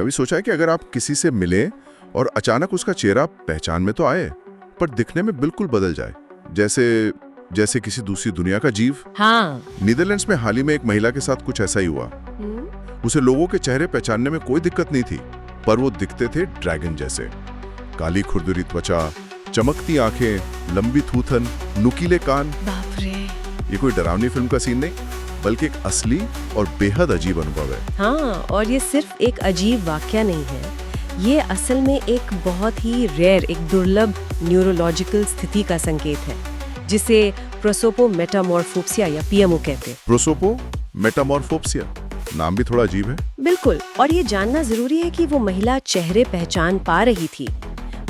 कभी सोचा है कि अगर आप किसी से मिलें और अचानक उसका चेहरा पहचान में तो आए, पर दिखने में बिल्कुल बदल जाए, जैसे जैसे किसी दूसरी दुनिया का जीव? हाँ। नीदरलैंड्स में हाल ही में एक महिला के साथ कुछ ऐसा ही हुआ। उसे लोगों के चेहरे पहचानने में कोई दिक्कत नहीं थी, पर वो दिखते थे ड्रैगन जैसे। काली खुरदुरी त्वचा, चमकती आंखें, लंबी थूथन, नुकीले कान। बाप रे। ये कोई डरावनी फिल्म का सीन नहीं, बल्कि एक असली और बेहद अजीब अनुभव है। हाँ, और ये सिर्फ एक अजीब वाकया नहीं है, ये असल में एक बहुत ही रेयर, एक दुर्लभ न्यूरोलॉजिकल स्थिति का संकेत है, जिसे प्रोसोपोमेटामॉर्फोप्सिया या पीएमओ कहते हैं। प्रोसोपोमेटामॉर्फोप्सिया, नाम भी थोड़ा अजीब है। बिल्कुल, और ये जानना जरूरी है कि वो महिला चेहरे पहचान पा रही थी,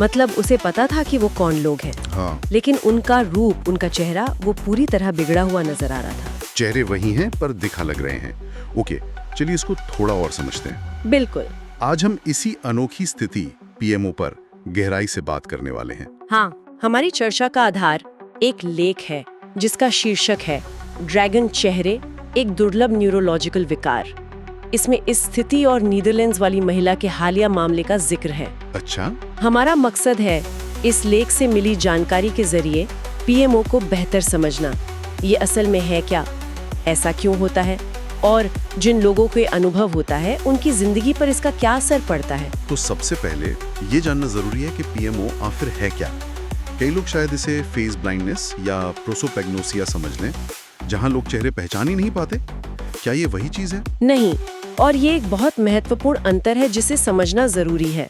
मतलब उसे पता था कि वो कौन लोग हैं। हाँ। लेकिन उनका रूप, उनका चेहरा वो पूरी तरह बिगड़ा हुआ नजर आ रहा था। चेहरे वही हैं पर दिखा लग रहे हैं। ओके, चलिए इसको थोड़ा और समझते हैं। बिल्कुल। आज हम इसी अनोखी स्थिति पीएमओ पर गहराई से बात करने वाले हैं। हाँ, हमारी चर्चा का आधार एक लेख है जिसका शीर्षक है ड्रैगन चेहरे, एक दुर्लभ न्यूरोलॉजिकल विकार। इसमें इस स्थिति और नीदरलैंड्स वाली महिला के हालिया मामले का जिक्र है। अच्छा। हमारा मकसद है इस लेख से मिली जानकारी के जरिए पीएमओ को बेहतर समझना। ये असल में है क्या, ऐसा क्यों होता है, और जिन लोगों को अनुभव होता है उनकी जिंदगी पर इसका क्या असर पड़ता है। तो सबसे पहले ये जानना जरूरी है कि पीएमओ आखिर है क्या। कई लोग शायद इसे फेस ब्लाइंडनेस या प्रोसोपेग्नोसिया समझ लें, जहां लोग चेहरे पहचान ही नहीं पाते। क्या ये वही चीज है? नहीं, और ये एक बहुत महत्वपूर्ण अंतर है जिसे समझना जरूरी है।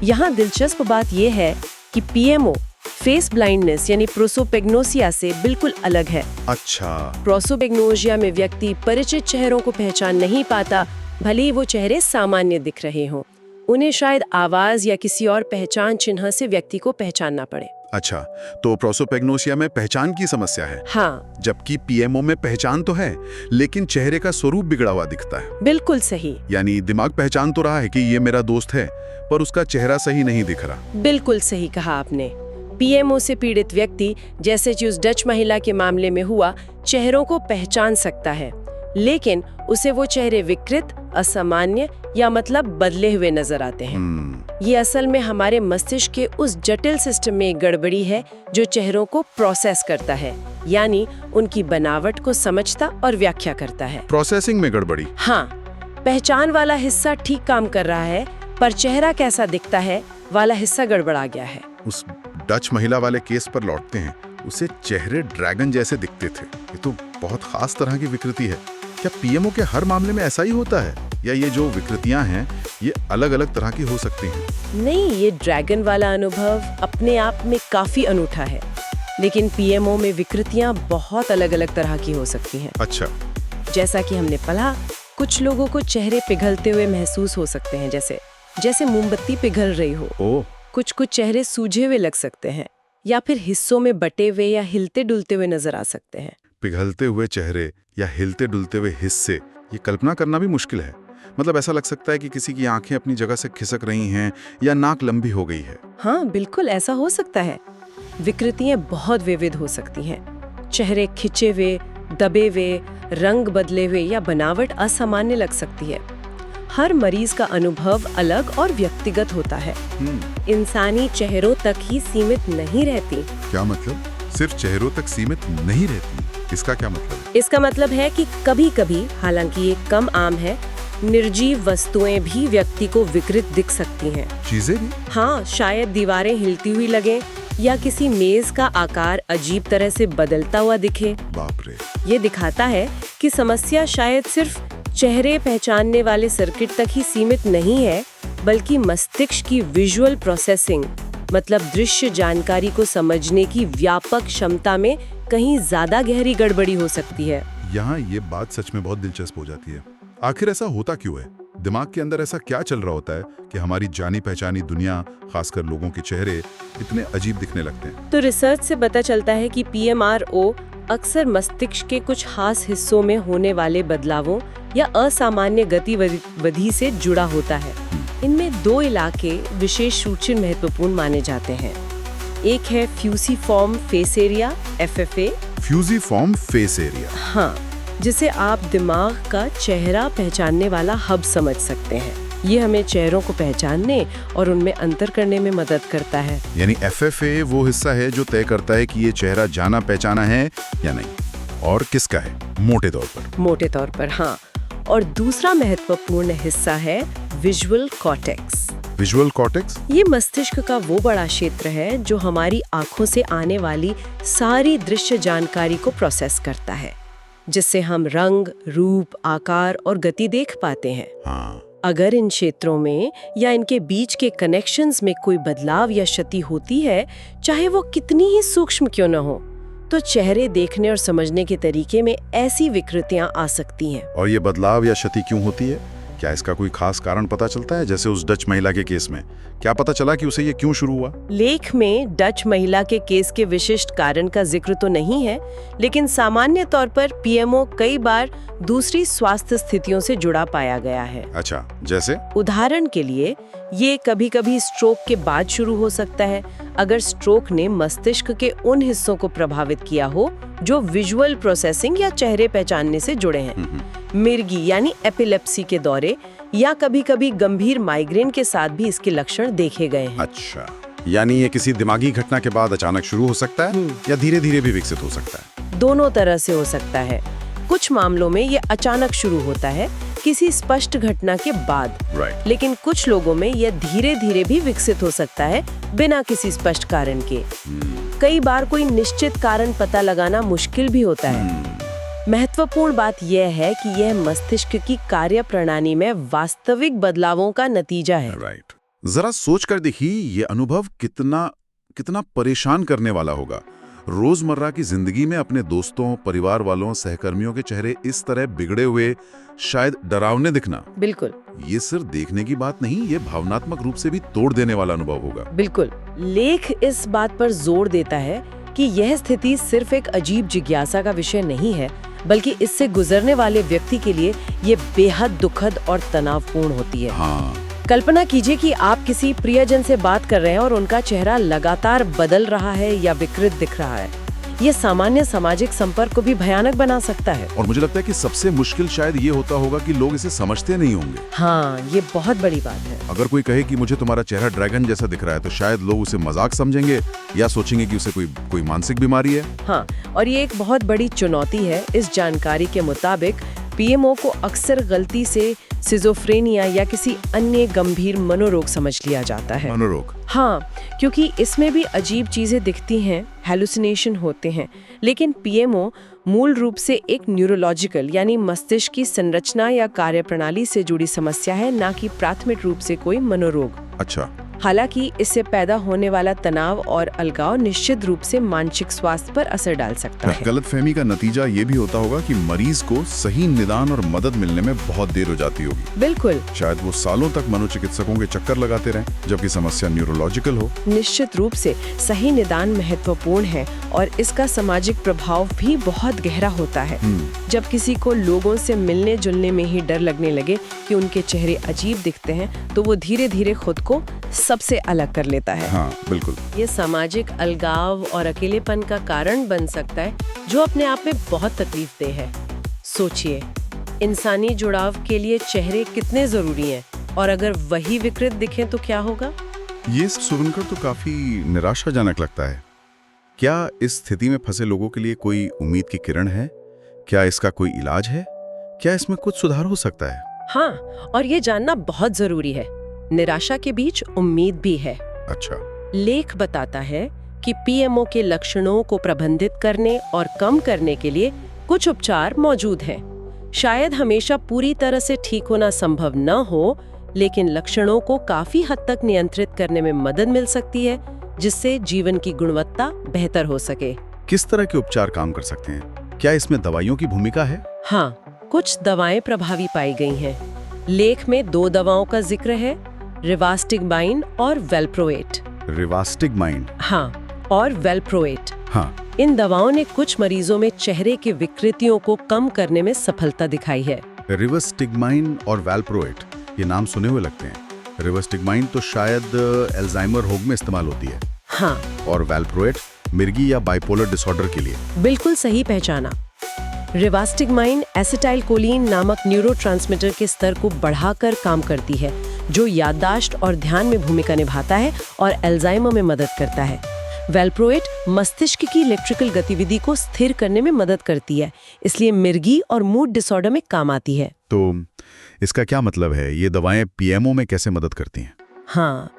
यहाँ दिलचस्प बात यह है कि पीएमओ फेस ब्लाइंडनेस यानी प्रोसोपेग्नोसिया से बिल्कुल अलग है। अच्छा। प्रोसोपेग्नोसिया में व्यक्ति परिचित चेहरों को पहचान नहीं पाता, भले ही वो चेहरे सामान्य दिख रहे हों। उन्हें शायद आवाज या किसी और पहचान चिन्ह से व्यक्ति को पहचानना पड़े। अच्छा, तो प्रोसोपेग्नोसिया में पहचान की समस्या है। हाँ। जबकि पीएमओ में पहचान तो है, लेकिन चेहरे का स्वरूप बिगड़ा हुआ दिखता है। बिल्कुल सही। यानी दिमाग पहचान तो रहा है कि ये मेरा दोस्त है, पर उसका चेहरा सही नहीं दिख रहा। बिल्कुल सही कहा आपने। पीएमओ से पीड़ित व्यक्ति, जैसे कि उस डच महिला के मामले में हुआ, चेहरों को पहचान सकता है, लेकिन उसे वो चेहरे विकृत, असामान्य या मतलब बदले हुए नजर आते हैं। ये असल में हमारे मस्तिष्क के उस जटिल सिस्टम में एक गड़बड़ी है जो चेहरों को प्रोसेस करता है, यानी उनकी बनावट को समझता और व्याख्या करता है। प्रोसेसिंग में गड़बड़ी? हाँ, पहचान वाला हिस्सा ठीक काम कर रहा है, पर चेहरा कैसा दिखता है वाला हिस्सा गड़बड़ा गया है। उस डच महिला वाले केस पर लौटते हैं। उसे चेहरे ड्रैगन जैसे दिखते थे। ये तो बहुत खास तरह की विकृति है। क्या पीएमओ के हर मामले में ऐसा ही होता है, या ये जो विकृतियां हैं ये अलग अलग तरह की हो सकती हैं? नहीं, ये ड्रैगन वाला अनुभव अपने आप में काफी अनूठा है, लेकिन पीएमओ में विकृतियां बहुत अलग अलग तरह की हो सकती हैं। अच्छा। जैसा कि हमने पढ़ा, कुछ लोगों को चेहरे पिघलते हुए महसूस हो सकते हैं, जैसे मोमबत्ती पिघल रही हो। ओह। कुछ चेहरे सूजे हुए लग सकते हैं, या फिर हिस्सों में बटे हुए या हिलते डुलते हुए नजर आ सकते हैं। पिघलते हुए चेहरे या हिलते डुलते हुए हिस्से, ये कल्पना करना भी मुश्किल है। मतलब ऐसा लग सकता है कि किसी की आंखें अपनी जगह से खिसक रही हैं या नाक लंबी हो गई है। हाँ, बिल्कुल ऐसा हो सकता है। विकृतियां बहुत विविध हो सकती हैं। चेहरे खिंचे हुए, दबे हुए, रंग बदले हुए या बनावट असामान्य लग सकती है। हर मरीज का अनुभव अलग और व्यक्तिगत होता है। इंसानी चेहरों तक ही सीमित नहीं रहती। क्या मतलब? सिर्फ चेहरों तक सीमित नहीं रहती? इसका क्या मतलब? इसका मतलब है कि कभी-कभी, हालांकि ये कम आम है, निर्जीव वस्तुएं भी व्यक्ति को विकृत दिख सकती हैं। चीजें भी? हाँ, शायद दीवारें हिलती हुई लगे या किसी मेज का आकार अजीब तरह से बदलता हुआ दिखे। बाप रे। ये दिखाता है कि समस्या शायद सिर्फ चेहरे पहचानने वाले सर्किट तक ही सीमित नहीं है, बल्कि मस्तिष्क की विजुअल प्रोसेसिंग, मतलब दृश्य जानकारी को समझने की व्यापक क्षमता में कहीं ज्यादा गहरी गड़बड़ी हो सकती है। यहाँ ये बात सच में बहुत दिलचस्प हो जाती है। आखिर ऐसा होता क्यों है? दिमाग के अंदर ऐसा क्या चल रहा होता है कि हमारी जानी पहचानी दुनिया, खासकर लोगों के चेहरे इतने अजीब दिखने लगते हैं? तो रिसर्च से पता चलता है कि पीएमआरओ अक्सर मस्तिष्क के कुछ खास हिस्सों में होने वाले बदलावों या असामान्य गतिविधि से जुड़ा होता है। इनमें दो इलाके विशेष रूप से महत्वपूर्ण माने जाते हैं। एक है fusiform face area, FFA। Fusiform face area? हाँ, जिसे आप दिमाग का चेहरा पहचानने वाला हब समझ सकते हैं। ये हमें चेहरों को पहचानने और उनमें अंतर करने में मदद करता है। यानी FFA वो हिस्सा है जो तय करता है कि ये चेहरा जाना पहचाना है या नहीं, और किसका है, मोटे तौर पर। मोटे तौर पर, हाँ। और दूसरा महत्वपूर्ण हिस्सा है विजुअल कॉर्टेक्स। Visual cortex? ये मस्तिष्क का वो बड़ा क्षेत्र है जो हमारी आंखों से आने वाली सारी दृश्य जानकारी को प्रोसेस करता है, जिससे हम रंग, रूप, आकार और गति देख पाते हैं। हाँ। अगर इन क्षेत्रों में या इनके बीच के कनेक्शंस में कोई बदलाव या क्षति होती है, चाहे वो कितनी ही सूक्ष्म क्यों न हो, तो चेहरे देखने और समझने के तरीके में ऐसी विकृतियां आ सकती हैं। और ये बदलाव या क्षति क्यों होती है? क्या इसका कोई खास कारण पता चलता है? जैसे उस डच महिला के केस में क्या पता चला कि उसे ये क्यों शुरू हुआ? लेख में डच महिला के केस के विशिष्ट कारण का जिक्र तो नहीं है, लेकिन सामान्य तौर पर PMO कई बार दूसरी स्वास्थ्य स्थितियों से जुड़ा पाया गया है। अच्छा, जैसे? उदाहरण के लिए ये कभी-कभी स्ट्रोक के बाद शुरू हो सकता है, अगर स्ट्रोक ने मस्तिष्क के उन हिस्सों को प्रभावित किया हो जो विजुअल प्रोसेसिंग या चेहरे पहचानने से जुड़े हैं। मिर्गी यानी एपिलेप्सी के दौरे या कभी-कभी गंभीर माइग्रेन के साथ भी इसके लक्षण देखे गए हैं। अच्छा, यानी ये किसी दिमागी घटना के बाद अचानक शुरू हो सकता है या धीरे-धीरे भी विकसित हो सकता है? दोनों तरह से हो सकता है। कुछ मामलों में ये अचानक शुरू होता है, किसी स्पष्ट घटना के बाद। राइट। लेकिन कुछ लोगों में यह धीरे-धीरे भी विकसित हो सकता है, बिना किसी स्पष्ट कारण के। कई बार कोई निश्चित कारण पता लगाना मुश्किल भी होता है। महत्वपूर्ण बात यह है कि यह मस्तिष्क की कार्यप्रणाली में वास्तविक बदलावों का नतीजा है। राइट। जरा सोच कर देखिए, ये अनुभव कितना परेशान करने वाला होगा। रोजमर्रा की जिंदगी में अपने दोस्तों, परिवार वालों, सहकर्मियों के चेहरे इस तरह बिगड़े हुए, शायद डरावने दिखना। बिल्कुल। ये सिर्फ देखने की बात नहीं, ये भावनात्मक रूप से भी तोड़ देने वाला अनुभव होगा। बिल्कुल। लेख इस बात पर जोर देता है कि यह स्थिति सिर्फ एक अजीब जिज्ञासा का विषय नहीं है, बल्कि इससे गुजरने वाले व्यक्ति के लिए ये बेहद दुखद और तनावपूर्ण होती है। हाँ। कल्पना कीजिए कि आप किसी प्रियजन से बात कर रहे हैं और उनका चेहरा लगातार बदल रहा है या विकृत दिख रहा है। ये सामान्य सामाजिक संपर्क को भी भयानक बना सकता है। और मुझे लगता है कि सबसे मुश्किल शायद ये होता होगा कि लोग इसे समझते नहीं होंगे। हाँ, ये बहुत बड़ी बात है। अगर कोई कहे कि मुझे तुम्हारा चेहरा ड्रैगन जैसा दिख रहा है, तो शायद लोग उसे मजाक समझेंगे या सोचेंगे कि उसे कोई मानसिक बीमारी है। हाँ, और ये एक बहुत बड़ी चुनौती है। इस जानकारी के मुताबिक PMO को अक्सर गलती से सिजोफ्रेनिया या किसी अन्य गंभीर मनोरोग समझ लिया जाता है। मनोरोग? हाँ, क्योंकि इसमें भी अजीब चीजें दिखती हैं, हैलुसिनेशन होते हैं। लेकिन PMO मूल रूप से एक न्यूरोलॉजिकल यानी मस्तिष्क की संरचना या कार्यप्रणाली से जुड़ी समस्या है, ना कि प्राथमिक रूप से कोई मनोरोग। अच्छा। हालांकि इससे पैदा होने वाला तनाव और अलगाव निश्चित रूप से मानसिक स्वास्थ्य पर असर डाल सकता है। गलतफहमी का नतीजा ये भी होता होगा कि मरीज को सही निदान और मदद मिलने में बहुत देर हो जाती होगी। बिल्कुल। शायद वो सालों तक मनोचिकित्सकों के चक्कर लगाते रहें, जबकि समस्या न्यूरोलॉजिकल हो। निश्चित रूप से सही निदान महत्वपूर्ण है और इसका सामाजिक प्रभाव भी बहुत गहरा होता है। जब किसी को लोगों से मिलने जुलने में ही डर लगने लगे कि उनके चेहरे अजीब दिखते हैं, तो वो धीरे धीरे खुद को सबसे अलग कर लेता है। हाँ, बिल्कुल। ये सामाजिक अलगाव और अकेलेपन का कारण बन सकता है, जो अपने आप में बहुत तकलीफदेह है। सोचिए, इंसानी जुड़ाव के लिए चेहरे कितने जरूरी हैं, और अगर वही विकृत दिखे तो क्या होगा? ये सुनकर तो काफी निराशाजनक लगता है। क्या इस स्थिति में फंसे लोगों के लिए कोई उम्मीद की किरण है? क्या इसका कोई इलाज है? क्या इसमें कुछ सुधार हो सकता है? हाँ, और ये जानना बहुत जरूरी है। निराशा के बीच उम्मीद भी है। अच्छा। लेख बताता है कि PMO के लक्षणों को प्रबंधित करने और कम करने के लिए कुछ उपचार मौजूद हैं। शायद हमेशा पूरी तरह से ठीक होना संभव न हो, लेकिन लक्षणों को काफी हद तक नियंत्रित करने में मदद मिल सकती है, जिससे जीवन की गुणवत्ता बेहतर हो सके। किस तरह के उपचार काम कर सकते हैं? क्या इसमें दवाइयों की भूमिका है? हाँ, कुछ दवाएं प्रभावी पाई गई हैं। लेख में 2 दवाओं का जिक्र है, रिवास्टिगमाइन और वेल्प्रोएट। रिवास्टिगमाइन? हाँ, और वेल्प्रोएट। हाँ। इन दवाओं ने कुछ मरीजों में चेहरे की विकृतियों को कम करने में सफलता दिखाई है। रिवास्टिगमाइन और वेल्प्रोएट, ये नाम सुने हुए लगते हैं। रिवास्टिगमाइन तो शायद अल्जाइमर रोग में इस्तेमाल होती है। हाँ। और वेल्प्रोएट मिर्गी या बाइपोलर डिसऑर्डर के लिए। बिल्कुल सही पहचाना। रिवास्टिगमाइन एसिटाइलकोलिन नामक न्यूरोट्रांसमीटर के स्तर को बढ़ाकर काम करती है, जो याददाश्त और ध्यान में भूमिका निभाता है और अल्जाइमर में मदद करता है। वेल्प्रोएट मस्तिष्क की इलेक्ट्रिकल गतिविधि को स्थिर करने में मदद करती है, इसलिए मिर्गी और मूड डिसऑर्डर में काम आती है। तो इसका क्या मतलब है, ये दवाएं पीएमओ में कैसे मदद करती हैं? हाँ,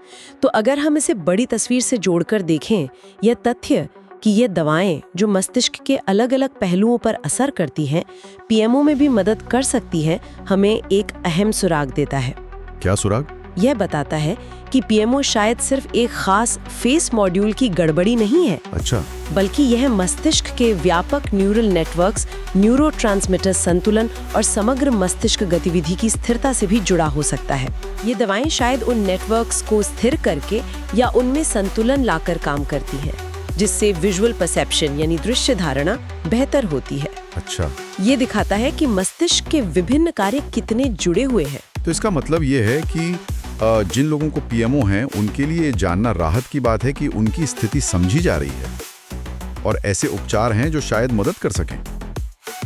तो अगर हम इसे बड़ी तस्वीर से जोड़कर देखें, यह तथ्य कि ये दवाएं जो मस्तिष्क के अलग अलग पहलुओं पर असर करती हैं, पीएमओ में भी मदद कर सकती है, हमें एक अहम सुराग देता है। क्या सुराग? यह बताता है कि पीएमओ शायद सिर्फ एक खास फेस मॉड्यूल की गड़बड़ी नहीं है, अच्छा, बल्कि यह मस्तिष्क के व्यापक न्यूरल नेटवर्क्स, न्यूरोट्रांसमीटर संतुलन और समग्र मस्तिष्क गतिविधि की स्थिरता से भी जुड़ा हो सकता है। ये दवाएं शायद उन नेटवर्क्स को स्थिर करके या उनमें संतुलन लाकर काम करती हैं, जिससे विजुअल परसेप्शन यानी दृश्य धारणा बेहतर होती है। अच्छा, ये दिखाता है कि मस्तिष्क के विभिन्न कार्य कितने जुड़े हुए हैं। तो इसका मतलब ये है कि जिन लोगों को पीएमओ है उनके लिए जानना राहत की बात है कि उनकी स्थिति समझी जा रही है और ऐसे उपचार हैं जो शायद मदद कर सकें।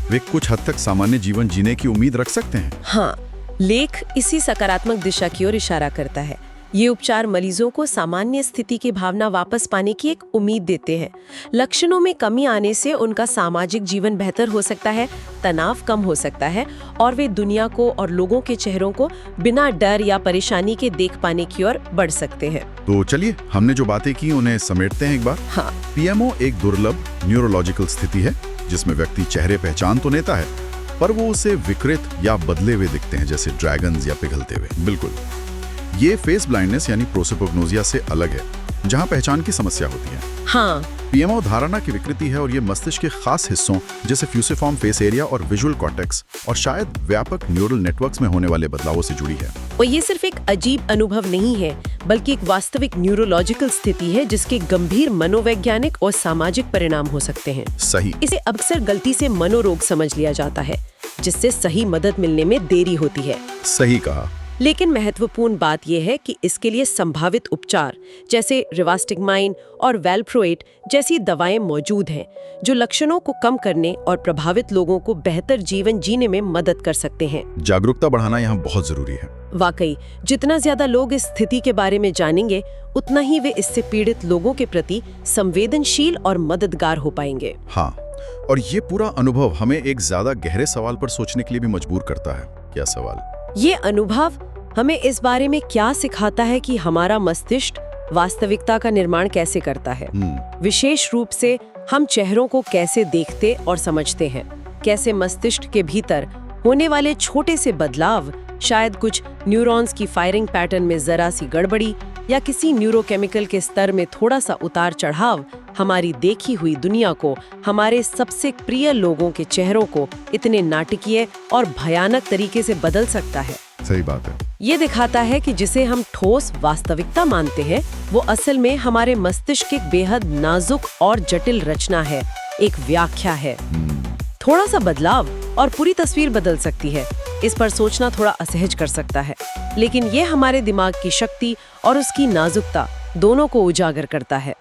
वे कुछ हद तक सामान्य जीवन जीने की उम्मीद रख सकते हैं। हाँ, लेख इसी सकारात्मक दिशा की ओर इशारा करता है। ये उपचार मरीजों को सामान्य स्थिति की भावना वापस पाने की एक उम्मीद देते हैं। लक्षणों में कमी आने से उनका सामाजिक जीवन बेहतर हो सकता है, तनाव कम हो सकता है और वे दुनिया को और लोगों के चेहरों को बिना डर या परेशानी के देख पाने की ओर बढ़ सकते हैं। तो चलिए, हमने जो बातें की उन्हें समेटते हैं एक बार। हाँ, पीएमओ एक दुर्लभ न्यूरोलॉजिकल स्थिति है जिसमें व्यक्ति चेहरे पहचान तो लेता है, पर वो उसे विकृत या बदले हुए दिखते हैं, जैसे ड्रैगन्स या पिघलते हुए। बिल्कुल, ये फेस ब्लाइंडनेस यानी प्रोसोपोग्नोसिया से अलग है, जहां पहचान की समस्या होती है। हाँ, पीएमओ धारणा की विकृति है और ये मस्तिष्क के खास हिस्सों जैसे फ्यूसिफॉर्म फेस एरिया और विजुअल कॉर्टेक्स और शायद व्यापक न्यूरल नेटवर्क्स में होने वाले बदलावों से जुड़ी है। और ये सिर्फ एक अजीब अनुभव नहीं है, बल्कि एक वास्तविक न्यूरोलॉजिकल स्थिति है जिसके गंभीर मनोवैज्ञानिक और सामाजिक परिणाम हो सकते हैं। सही। इसे अक्सर गलती से मनोरोग समझ लिया जाता है, जिससे सही मदद मिलने में देरी होती है। सही कहा। लेकिन महत्वपूर्ण बात यह है कि इसके लिए संभावित उपचार जैसे रिवास्टिगमाइन और वेल्प्रोएट जैसी दवाएं मौजूद हैं, जो लक्षणों को कम करने और प्रभावित लोगों को बेहतर जीवन जीने में मदद कर सकते हैं। जागरूकता बढ़ाना यहाँ बहुत जरूरी है। वाकई, जितना ज्यादा लोग इस स्थिति के बारे में जानेंगे, उतना ही वे इससे पीड़ित लोगों के प्रति संवेदनशील और मददगार हो पाएंगे। हाँ, और ये पूरा अनुभव हमें एक ज्यादा गहरे सवाल पर सोचने के लिए भी मजबूर करता है। क्या सवाल? ये अनुभव हमें इस बारे में क्या सिखाता है कि हमारा मस्तिष्क वास्तविकता का निर्माण कैसे करता है। विशेष रूप से हम चेहरों को कैसे देखते और समझते हैं, कैसे मस्तिष्क के भीतर होने वाले छोटे से बदलाव, शायद कुछ न्यूरॉन्स की फायरिंग पैटर्न में जरा सी गड़बड़ी या किसी न्यूरोकेमिकल के स्तर में थोड़ा सा उतार चढ़ाव, हमारी देखी हुई दुनिया को, हमारे सबसे प्रिय लोगों के चेहरों को इतने नाटकीय और भयानक तरीके से बदल सकता है। सही बात है। ये दिखाता है कि जिसे हम ठोस वास्तविकता मानते हैं, वो असल में हमारे मस्तिष्क की बेहद नाजुक और जटिल रचना है, एक व्याख्या है। थोड़ा सा बदलाव और पूरी तस्वीर बदल सकती है। इस पर सोचना थोड़ा असहज कर सकता है, लेकिन ये हमारे दिमाग की शक्ति और उसकी नाजुकता दोनों को उजागर करता है।